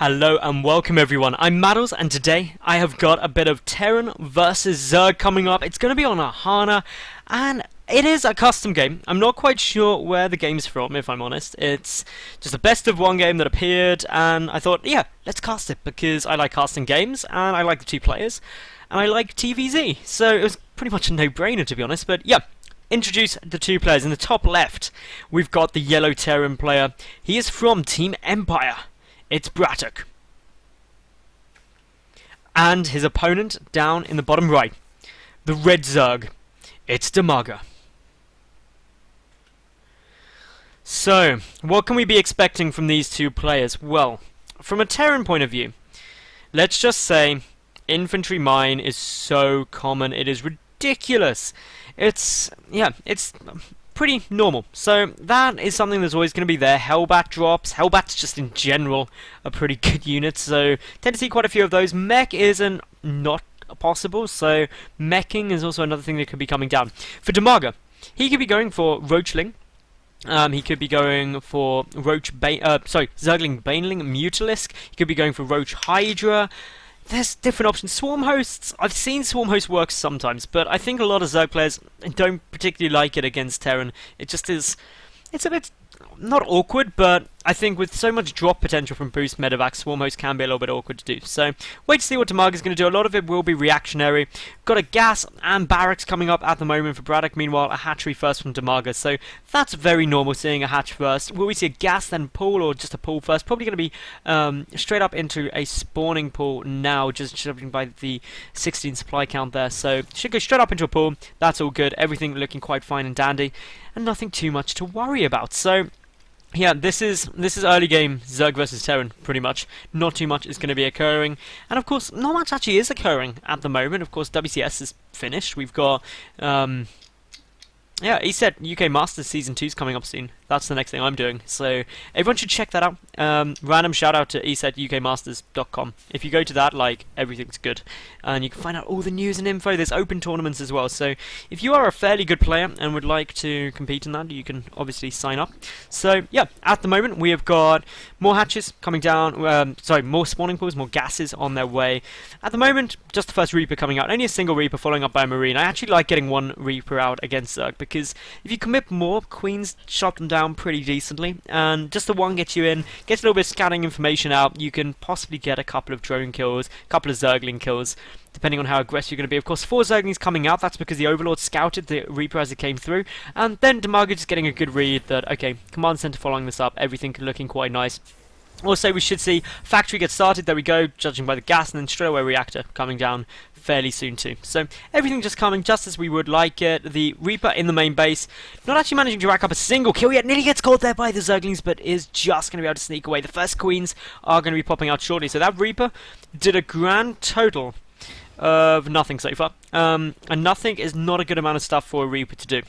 Hello and welcome everyone, I'm Madals and today I have got a bit of Terran versus Zerg coming up. It's going to be on Ahana and it is a custom game. I'm not quite sure where the game's from, if I'm honest. It's just a best of one game that appeared and I thought, yeah, let's cast it because I like casting games and I like the two players and I like TvZ. So it was pretty much a no-brainer to be honest, but yeah. Introduce the two players. In the top left, we've got the yellow Terran player. He is from Team Empire. It's BratOK. And his opponent down in the bottom right, the red Zerg. It's Dimaga. So, what can we be expecting from these two players? Well, from a Terran point of view, let's just say infantry mine is so common, it is ridiculous. It's pretty normal. So that is something that's always going to be there. Hellbat drops. Hellbats just in general are pretty good units, so tend to see quite a few of those. Mech isn't not possible, so meching is also another thing that could be coming down. For Dimaga, he could be going for Roachling. He could be going for Zergling Baneling Mutalisk. He could be going for Roach Hydra. There's different options. Swarm hosts, I've seen Swarm hosts work sometimes, but I think a lot of Zerg players don't particularly like it against Terran. It just is, it's a bit, not awkward, but I think with so much drop potential from boost medevac, Swarm hosts can be a little bit awkward to do. So, wait to see what Dimaga's going to do. A lot of it will be reactionary. Got a gas and barracks coming up at the moment for BratOK. Meanwhile, a hatchery first from Dimaga. So, that's very normal, seeing a hatch first. Will we see a gas, then pool, or just a pool first? Probably going to be straight up into a spawning pool now, just judging by the 16 supply count there. So, should go straight up into a pool. That's all good. Everything looking quite fine and dandy. And nothing too much to worry about. So, yeah, this is early game Zerg versus Terran, pretty much. Not too much is going to be occurring. And of course, not much actually is occurring at the moment. Of course, WCS is finished. We've got, yeah, ESET UK Masters Season 2 is coming up soon. That's the next thing I'm doing. So, everyone should check that out. Random shout out to ESETUKMasters.com. If you go to that, like, everything's good. And you can find out all the news and info. There's open tournaments as well. So, if you are a fairly good player and would like to compete in that, you can obviously sign up. So, yeah, at the moment, we have got more hatches coming down. More spawning pools, more gases on their way. At the moment, just the first Reaper coming out. Only a single Reaper following up by a Marine. I actually like getting one Reaper out against Zerg because if you commit more, Queens shot them down pretty decently, and just the one gets you in, gets a little bit of scanning information out. You can possibly get a couple of drone kills, a couple of Zergling kills, depending on how aggressive you're going to be. Of course, 4 Zerglings coming out, that's because the Overlord scouted the Reaper as it came through, and then Dimaga just getting a good read that, okay, Command Center following this up, everything looking quite nice. Also, we should see factory get started, there we go, judging by the gas, and then straight away reactor coming down fairly soon too. So everything just coming just as we would like it. The Reaper in the main base, not actually managing to rack up a single kill yet, nearly gets caught there by the Zerglings, but is just going to be able to sneak away. The first Queens are going to be popping out shortly, so that Reaper did a grand total of nothing so far. And nothing is not a good amount of stuff for a Reaper to do.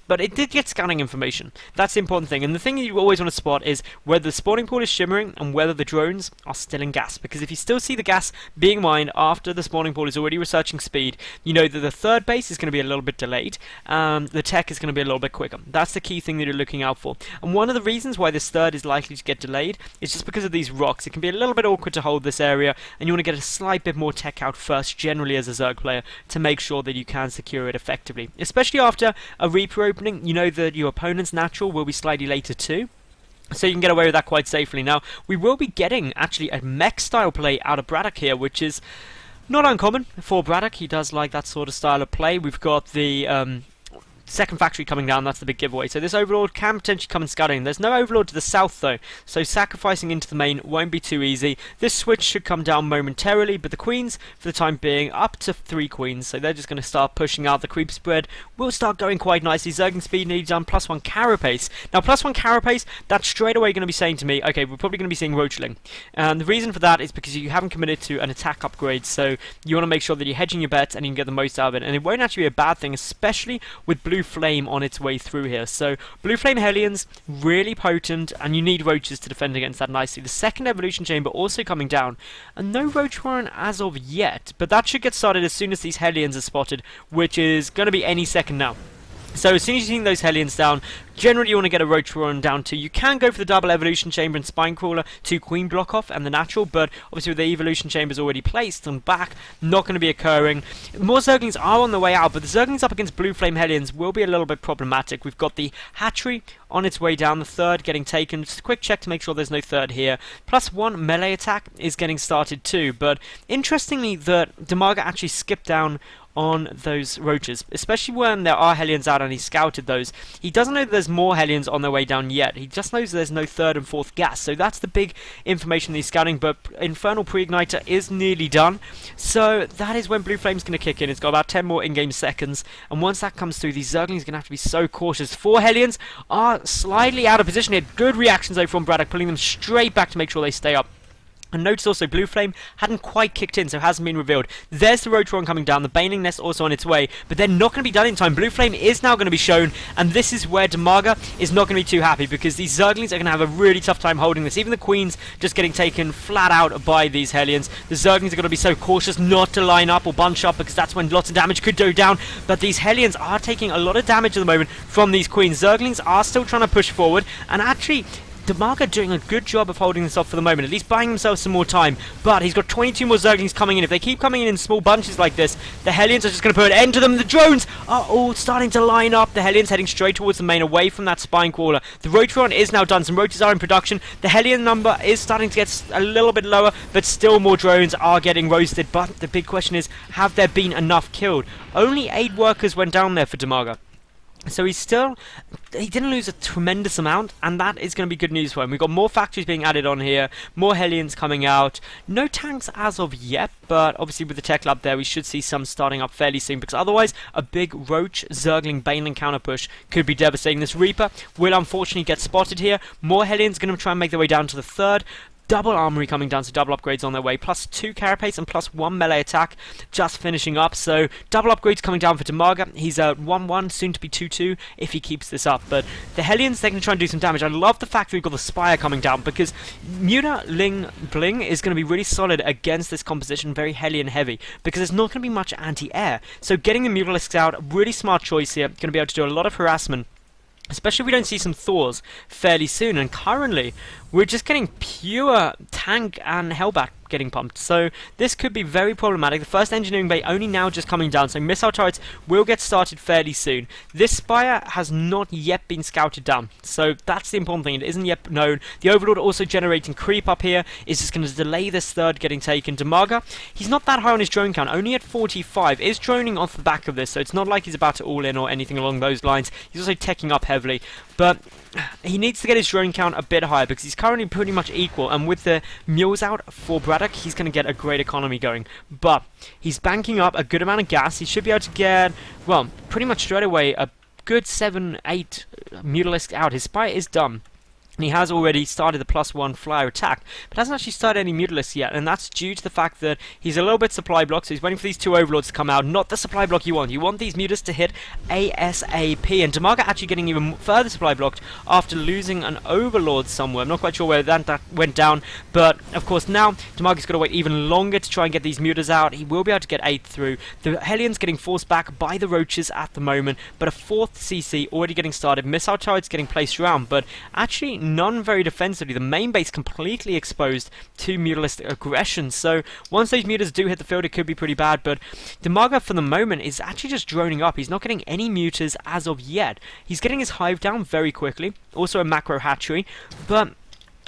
But it did get scanning information. That's the important thing. And the thing you always want to spot is whether the spawning pool is shimmering and whether the drones are still in gas. Because if you still see the gas being mined after the spawning pool is already researching speed, you know that the third base is going to be a little bit delayed. The tech is going to be a little bit quicker. That's the key thing that you're looking out for. And one of the reasons why this third is likely to get delayed is just because of these rocks. It can be a little bit awkward to hold this area, and you want to get a slight bit more tech out first, generally as a Zerg player, to make sure that you can secure it effectively. Especially after a Reaper opening, you know that your opponent's natural will be slightly later too. So you can get away with that quite safely. Now, we will be getting actually a mech style play out of BratOK here, which is not uncommon for BratOK. He does like that sort of style of play. We've got the second factory coming down, that's the big giveaway. So this Overlord can potentially come and scouting. There's no Overlord to the south though, so sacrificing into the main won't be too easy. This switch should come down momentarily, but the Queens, for the time being, up to 3 Queens, so they're just going to start pushing out. The creep spread will start going quite nicely. Zergling speed needs done, +1 carapace. Now +1 carapace, that's straight away going to be saying to me, okay, we're probably going to be seeing Roachling. And the reason for that is because you haven't committed to an attack upgrade, so you want to make sure that you're hedging your bets and you can get the most out of it. And it won't actually be a bad thing, especially with Blue Flame on its way through here. So Blue Flame Hellions, really potent, and you need Roaches to defend against that nicely. The second evolution chamber also coming down, and no Roach Warren as of yet, but that should get started as soon as these Hellions are spotted, which is going to be any second now. So as soon as you see those Hellions down, generally you want to get a Rotoron down too. You can go for the double Evolution Chamber and Spinecrawler to Queen block off and the natural, but obviously with the Evolution Chambers already placed and back, not going to be occurring. More Zerglings are on the way out, but the Zerglings up against Blue Flame Hellions will be a little bit problematic. We've got the Hatchery on its way down, the third getting taken. Just a quick check to make sure there's no third here. +1 melee attack is getting started too, but interestingly that Dimaga actually skipped down on those roaches, especially when there are Hellions out and he scouted those. He doesn't know that there's more Hellions on their way down yet. He just knows there's no third and fourth gas, so that's the big information that he's scouting. But Infernal Pre-Igniter is nearly done, so that is when Blue Flame's going to kick in. It's got about 10 more in-game seconds, and once that comes through, these Zerglings are going to have to be so cautious. 4 Hellions are slightly out of position here. Good reactions though from BratOK, pulling them straight back to make sure they stay up. And notice also Blue Flame hadn't quite kicked in, so hasn't been revealed. There's the Rotoron coming down, the Baneling Nest also on its way, but they're not going to be done in time. Blue Flame is now going to be shown, and this is where Dimaga is not going to be too happy, because these Zerglings are going to have a really tough time holding this. Even the Queens just getting taken flat out by these Hellions. The Zerglings are going to be so cautious not to line up or bunch up, because that's when lots of damage could go down. But these Hellions are taking a lot of damage at the moment from these Queens. Zerglings are still trying to push forward, and actually Dimaga doing a good job of holding this off for the moment, at least buying himself some more time, but he's got 22 more Zerglings coming in. If they keep coming in small bunches like this, the Hellions are just going to put an end to them. The drones are all starting to line up. The Hellions heading straight towards the main, away from that Spinecrawler. The Rotoron is now done. Some Rotos are in production. The Hellion number is starting to get a little bit lower, but still more drones are getting roasted. But the big question is, have there been enough killed? Only 8 workers went down there for Dimaga. So he didn't lose a tremendous amount, and that is going to be good news for him. We've got more factories being added on here, more Hellions coming out. No tanks as of yet, but obviously with the tech lab there, we should see some starting up fairly soon, because otherwise a big Roach, Zergling, Baneling counter push could be devastating. This Reaper will unfortunately get spotted here. More Hellions going to try and make their way down to the third. Double armory coming down, so double upgrades on their way, +2 carapace and +1 melee attack just finishing up. So double upgrades coming down for Dimaga. He's a 1-1, soon to be 2-2 if he keeps this up. But the Hellions, they're going to try and do some damage. I love the fact that we've got the Spire coming down, because Muta Ling Bling is going to be really solid against this composition, very Hellion heavy, because there's not going to be much anti-air. So getting the Mutalisks out, really smart choice here, going to be able to do a lot of harassment, especially if we don't see some Thors fairly soon. And currently we're just getting pure tank and Hellbat getting pumped, so this could be very problematic. The first engineering bay only now just coming down, so missile turrets will get started fairly soon. This Spire has not yet been scouted down, so that's the important thing. It isn't yet known. The Overlord also generating creep up here is just going to delay this third getting taken. Dimaga, he's not that high on his drone count, only at 45, is droning off the back of this, so it's not like he's about to all in or anything along those lines. He's also teching up heavily, but he needs to get his drone count a bit higher, because he's currently pretty much equal, and with the mules out for BratOK, he's going to get a great economy going. But he's banking up a good amount of gas. He should be able to get, well, pretty much straight away a good 7-8 Mutalisks out. His Spire is done, and he has already started the +1 flyer attack, but hasn't actually started any Mutalisks yet, and that's due to the fact that he's a little bit supply blocked, so he's waiting for these 2 Overlords to come out. Not the supply block you want. You want these Mutas to hit ASAP, and Dimaga actually getting even further supply blocked after losing an Overlord somewhere. I'm not quite sure where that went down, but of course now Dimaga's got to wait even longer to try and get these Mutas out. He will be able to get 8 through. The Hellions getting forced back by the Roaches at the moment, but a 4th CC already getting started. Missile turrets getting placed around, but actually none very defensively. The main base completely exposed to Mutalistic aggression, so once those Mutas do hit the field, it could be pretty bad. But Dimaga for the moment is actually just droning up. He's not getting any Mutas as of yet. He's getting his hive down very quickly, also a macro hatchery, but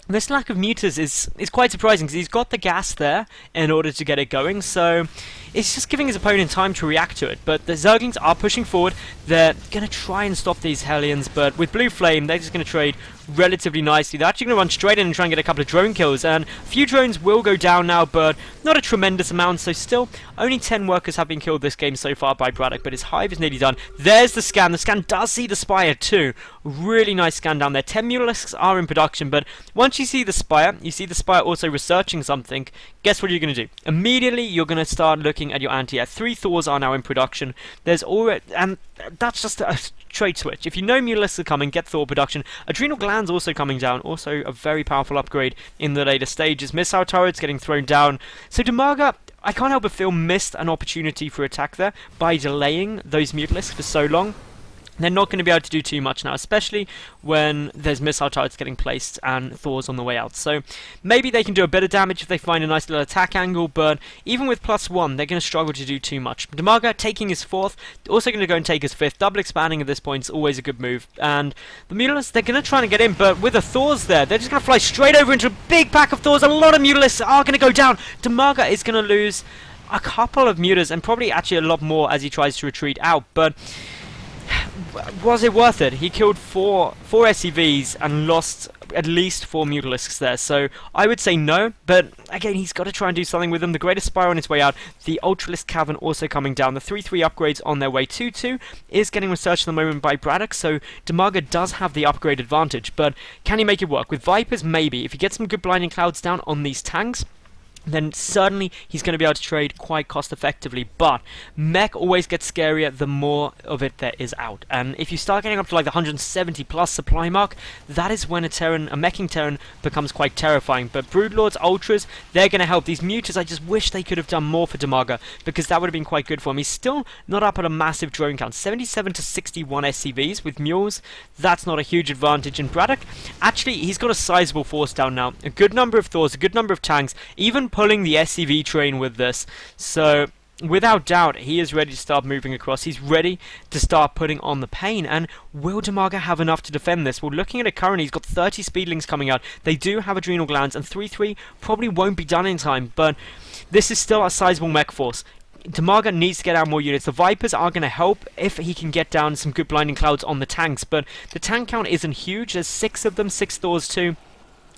this lack of Mutas is quite surprising, because he's got the gas there in order to get it going, so it's just giving his opponent time to react to it. But the Zerglings are pushing forward. They're going to try and stop these Hellions, but with Blue Flame, they're just going to trade relatively nicely. They're actually going to run straight in and try and get a couple of drone kills, and a few drones will go down now, but not a tremendous amount, so still only 10 workers have been killed this game so far by BratOK, but his hive is nearly done. There's the scan. The scan does see the Spire too. Really nice scan down there. 10 Mutalisks are in production, but once you see the Spire, you see the Spire also researching something, guess what you're going to do? Immediately you're going to start looking at your anti-air. 3 Thors are now in production. There's already, and that's just a trade switch. If you know Mutalisks are coming, get Thor production. Adrenal glands also coming down, also a very powerful upgrade in the later stages. Missile turrets getting thrown down. So Dimaga, I can't help but feel, missed an opportunity for attack there by delaying those Mutalisks for so long. they're not going to be able to do too much now, especially when there's missile turrets getting placed and Thor's on the way out. So maybe they can do a bit of damage if they find a nice little attack angle, but even with +1, they're going to struggle to do too much. Dimaga taking his 4th, also going to go and take his 5th. Double expanding at this point is always a good move. And the Mutalisks, they're going to try and get in, but with the Thors there, they're just going to fly straight over into a big pack of Thors. A lot of Mutalisks are going to go down. Dimaga is going to lose a couple of Mutas, and probably actually a lot more as he tries to retreat out, but was it worth it? He killed four SCVs and lost at least 4 Mutalisks there, so I would say no, but again, he's got to try and do something with them. The Greatest Spire on its way out, the Ultralisk Cavern also coming down, the 3-3 upgrades on their way. 2-2 is getting researched at the moment by BratOK, so Dimaga does have the upgrade advantage, but can he make it work? With Vipers, maybe. If he gets some good Blinding Clouds down on these tanks, then certainly he's going to be able to trade quite cost effectively. But mech always gets scarier the more of it there is out, and if you start getting up to like the 170 plus supply mark, that is when a meching Terran becomes quite terrifying. But Broodlords, Ultras, they're going to help. These Mutas, I just wish they could have done more for Dimaga, because that would have been quite good for him. He's still not up at a massive drone count, 77 to 61 SCVs with mules. That's not a huge advantage. In BratOK, actually, he's got a sizable force down now, a good number of Thors, a good number of tanks, even pulling the SCV train with this. So without doubt, he is ready to start moving across. He's ready to start putting on the pain. And will Dimaga have enough to defend this? Well, looking at it currently, he's got 30 speedlings coming out. They do have adrenal glands, and 3-3 probably won't be done in time, but this is still a sizable mech force. Dimaga needs to get out more units. The Vipers are going to help if he can get down some good Blinding Clouds on the tanks, but the tank count isn't huge. There's 6 of them, 6 Thors too.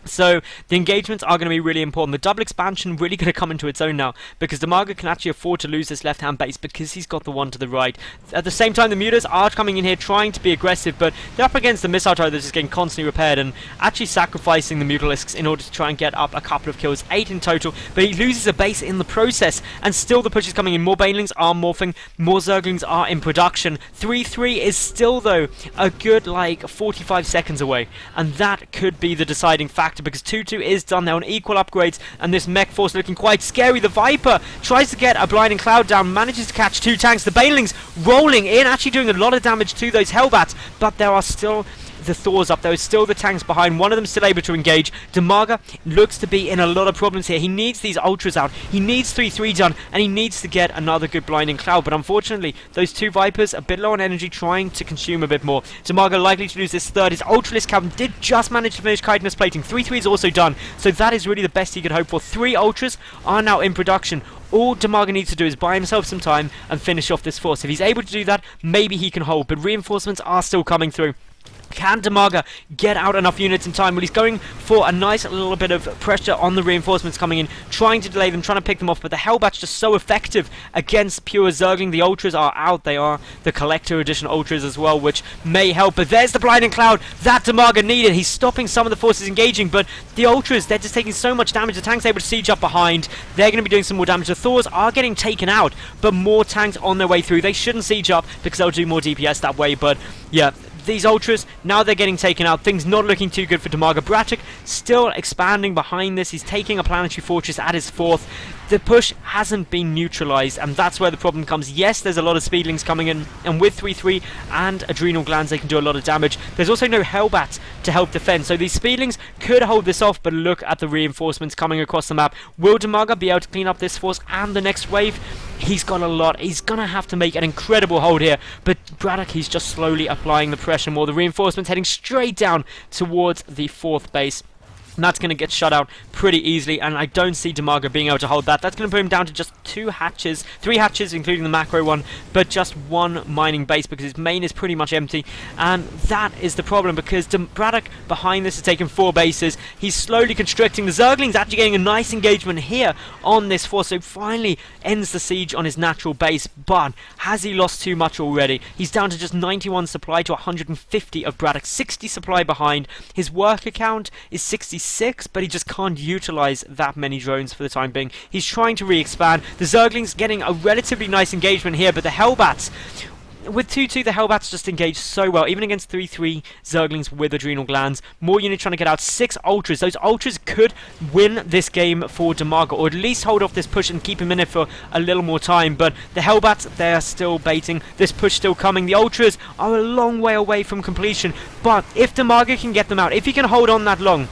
So the engagements are going to be really important. The double expansion really going to come into its own now, because Dimaga can actually afford to lose this left-hand base because he's got the one to the right. At the same time, the Mutas are coming in here trying to be aggressive, but they're up against the missile turret that's just getting constantly repaired and actually sacrificing the Mutalisks in order to try and get up a couple of kills. 8 in total, but he loses a base in the process, and still the push is coming in. More Banelings are morphing, more Zerglings are in production. 3-3 is still, though, a good, like, 45 seconds away, and that could be the deciding factor, because 2-2 is done now on equal upgrades, and this mech force looking quite scary. The Viper tries to get a Blinding Cloud down, manages to catch 2 tanks. The Banelings rolling in, actually doing a lot of damage to those Hellbats, but there are still the Thors up. There is still the tanks behind. One of them still able to engage. Dimaga looks to be in a lot of problems here. He needs these Ultras out. He needs 3-3 done, and he needs to get another good Blinding Cloud. But unfortunately, those 2 Vipers a bit low on energy, trying to consume a bit more. Dimaga likely to lose this 3rd. His Ultralisk Cavern did just manage to finish chitinous plating. 3-3 is also done, so that is really the best he could hope for. 3 Ultras are now in production. All Dimaga needs to do is buy himself some time and finish off this force. If he's able to do that, maybe he can hold, but reinforcements are still coming through. Can Dimaga get out enough units in time? Well, he's going for a nice little bit of pressure on the reinforcements coming in, trying to delay them, trying to pick them off, but the Hellbat's just so effective against pure Zergling. The Ultras are out. They are the Collector Edition Ultras as well, which may help, but there's the Blinding Cloud that Dimaga needed. He's stopping some of the forces engaging, but the Ultras, they're just taking so much damage. The tank's able to siege up behind. They're going to be doing some more damage. The Thors are getting taken out, but more tanks on their way through. They shouldn't siege up because they'll do more DPS that way, but yeah, these Ultras, now they're getting taken out. Things not looking too good for Dimaga. BratOK still expanding behind this. He's taking a Planetary Fortress at his 4th. The push hasn't been neutralized, and that's where the problem comes. Yes, there's a lot of speedlings coming in, and with 3-3 and adrenal glands, they can do a lot of damage. There's also no Hellbat to help defend, so these speedlings could hold this off, but look at the reinforcements coming across the map. Will Dimaga be able to clean up this force and the next wave? He's got a lot. He's going to have to make an incredible hold here, but BratOK, he's just slowly applying the pressure more. The reinforcements heading straight down towards the 4th base. And that's going to get shut out pretty easily, and I don't see Dimaga being able to hold that. That's going to put him down to just 3 hatches, including the macro one, but just 1 mining base, because his main is pretty much empty, and that is the problem, because BratOK behind this has taken 4 bases. He's slowly constricting. The Zergling's actually getting a nice engagement here on this force, so finally ends the siege on his natural base, but has he lost too much already? He's down to just 91 supply to 150 of BratOK, 60 supply behind. His worker count is 66, but he just can't utilize that many drones for the time being. He's trying to re-expand. The Zergling's getting a relatively nice engagement here, but the Hellbats, with 2-2, the Hellbats just engaged so well, even against 3-3 Zerglings with Adrenal Glands. More units trying to get out, 6 Ultras. Those Ultras could win this game for Dimaga, or at least hold off this push and keep him in it for a little more time, but the Hellbats, they are still baiting. This push still coming. The Ultras are a long way away from completion, but if Dimaga can get them out, if he can hold on that long,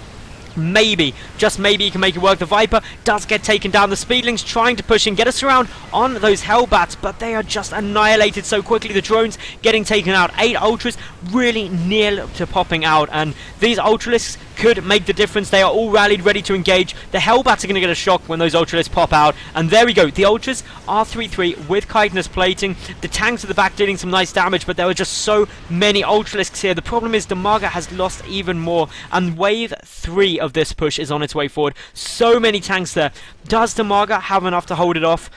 maybe, just maybe, he can make it work. The Viper does get taken down. The Speedlings trying to push and get us around on those Hellbats, but they are just annihilated so quickly. The drones getting taken out. 8 Ultras really near to popping out, and these Ultralisks could make the difference. They are all rallied, ready to engage. The Hellbats are going to get a shock when those Ultralisks pop out, and there we go. The Ultras are 3-3 with chitinous plating. The tanks at the back dealing some nice damage, but there were just so many Ultralisks here. The problem is Dimaga has lost even more, and wave 3 of this push is on its way forward. So many tanks there. Does Dimaga have enough to hold it off?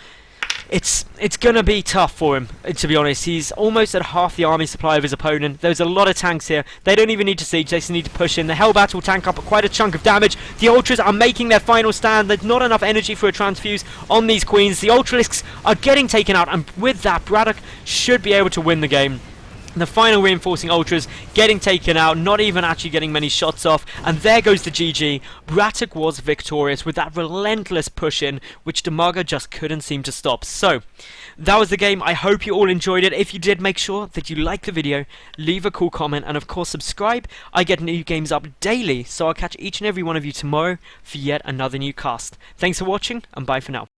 It's gonna be tough for him, to be honest. He's almost at half the army supply of his opponent. There's a lot of tanks here. They don't even need to siege, they just need to push in. The Hellbats will tank up quite a chunk of damage. The Ultras are making their final stand. There's not enough energy for a transfuse on these Queens. The Ultralisks are getting taken out, and with that, BratOK should be able to win the game. The final reinforcing Ultras getting taken out, not even actually getting many shots off, and there goes the GG. BratOK was victorious with that relentless push in, which Dimaga just couldn't seem to stop. So, that was the game. I hope you all enjoyed it. If you did, make sure that you like the video, leave a cool comment, and of course subscribe. I get new games up daily, so I'll catch each and every one of you tomorrow for yet another new cast. Thanks for watching, and bye for now.